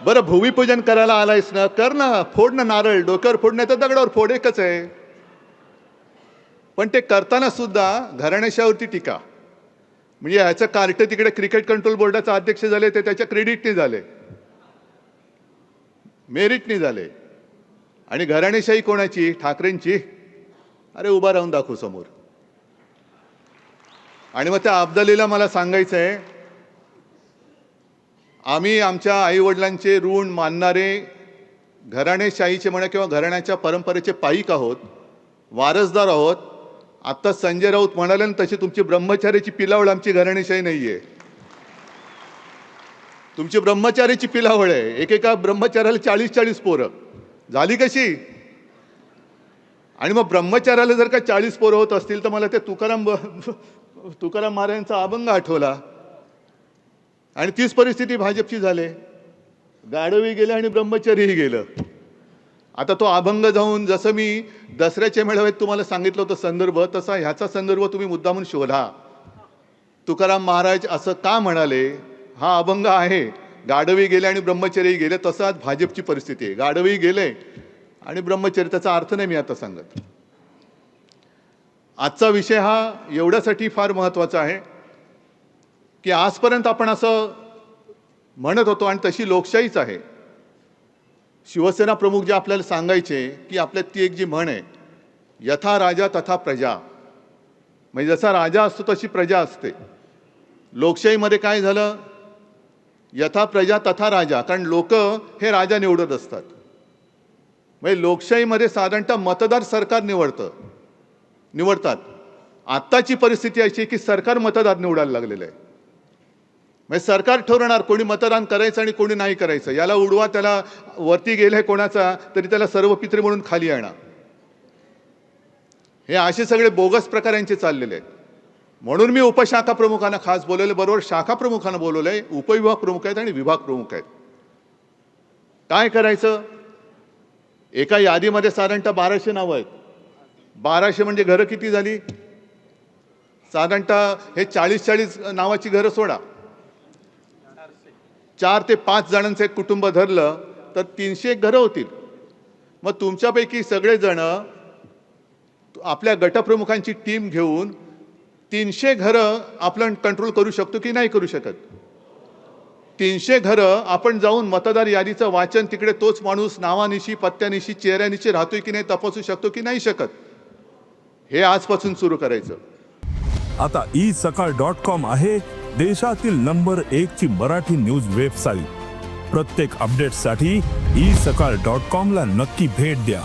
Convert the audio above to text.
बरं, भूमिपूजन करायला आलायस ना, कर ना, फोड ना नारळ, डोक्यावर फोड नाही तर दगडावर फोड, एकच आहे. पण ते करताना सुद्धा घराण्याशावरती टीका. म्हणजे ह्याचं कार्ट तिकडे क्रिकेट कंट्रोल बोर्डाचा अध्यक्ष झाले, ते त्याच्या क्रेडिटने झाले, मेरिटने झाले. आणि घराणेशाही कोणाची? ठाकरेंची. अरे उभा राहून दाखवू समोर. आणि मग त्या अब्दालीला मला सांगायचं आहे, आम्ही आमच्या आईवडिलांचे ऋण मानणारे घराणेशाहीचे म्हणा किंवा घराण्याच्या परंपरेचे पाईक आहोत, वारसदार आहोत. आत्ता संजय राऊत म्हणाले ना, तशी तुमची ब्रह्मचार्याची पिलावळ आमची घराणेशाही नाहीये. तुमची ब्रह्मचार्याची पिलावळ आहे. एकेका ब्रह्मचार्याला 40-40 पोरं झाली कशी? आणि मग ब्रह्मचार्याला जर का 40 पोरं होत असतील तर मला ते तुकाराम महाराजांचा अभंग आठवला. आणि तीच परिस्थिती भाजपची झाली. गाढवही गेले आणि ब्रह्मचर्यही गेलं. आता तो अभंग जाऊन, जसं मी दसऱ्याच्या मेळाव्यात तुम्हाला सांगितलं होतं संदर्भ, तसा ह्याचा संदर्भ तुम्ही मुद्दामून शोधा. तुकाराम महाराज असं का म्हणाले? हा अभंग आहे. गाढवही गेले आणि ब्रह्मचर्यही गेले. तसं आज भाजपची परिस्थिती आहे. गाढवही गेले आणि ब्रह्मचर्य, त्याचा अर्थ नाही मी आता सांगत. आजचा विषय हा एवढ्यासाठी फार महत्त्वाचा आहे की आजपर्यंत आपण असं म्हणत होतो, आणि तशी लोकशाहीच आहे. शिवसेना प्रमुख जे आपल्याला सांगायचे की आपल्यात ती एक जी म्हण आहे, यथा राजा तथा प्रजा. म्हणजे जसा राजा असतो तशी प्रजा असते. लोकशाहीमध्ये काय झालं? यथा प्रजा तथा राजा. कारण लोक हे राजा निवडत असतात. म्हणजे लोकशाहीमध्ये साधारणतः मतदार सरकार निवडतात. आत्ताची परिस्थिती अशी की सरकार मतदार निवडायला लागलेलं आहे. म्हणजे सरकार ठरवणार कोणी मतदान करायचं आणि कोणी नाही करायचं. याला उडवा, त्याला वरती गेले कोणाचा तरी त्याला सर्व पित्री म्हणून खाली आणा. हे असे सगळे बोगस प्रकार यांचे चाललेले आहेत. म्हणून मी उपशाखा प्रमुखांना खास बोलवले, बरोबर शाखा प्रमुखांना बोलवलंय. उपविभाग प्रमुख आहेत आणि विभाग प्रमुख आहेत. काय करायचं? एका यादीमध्ये साधारणतः 1200 नावं आहेत. 1200 म्हणजे घरं किती झाली? साधारणतः हे 40-40 नावाची घरं सोडा, 4 ते 5 जणांचं एक कुटुंब धरलं तर 300 घरं होतील. मग तुमच्यापैकी सगळेजण आपल्या गटप्रमुखांची टीम घेऊन 300 घरं आपण कंट्रोल करू शकतो की नाही करू शकत? 300 घरं आपण जाऊन मतदार यादीचं वाचन तिकडे तोच माणूस नावानिशी, पत्त्यानिशी, चेहऱ्यानिशी राहतोय की नाही तपासू शकतो की नाही शकत? हे आजपासून सुरू करायचं. आता isakal.com आहे देशातील नंबर 1 ची मराठी न्यूज वेबसाईट. प्रत्येक अपडेटसाठी isakal.com ला नक्की भेट द्या.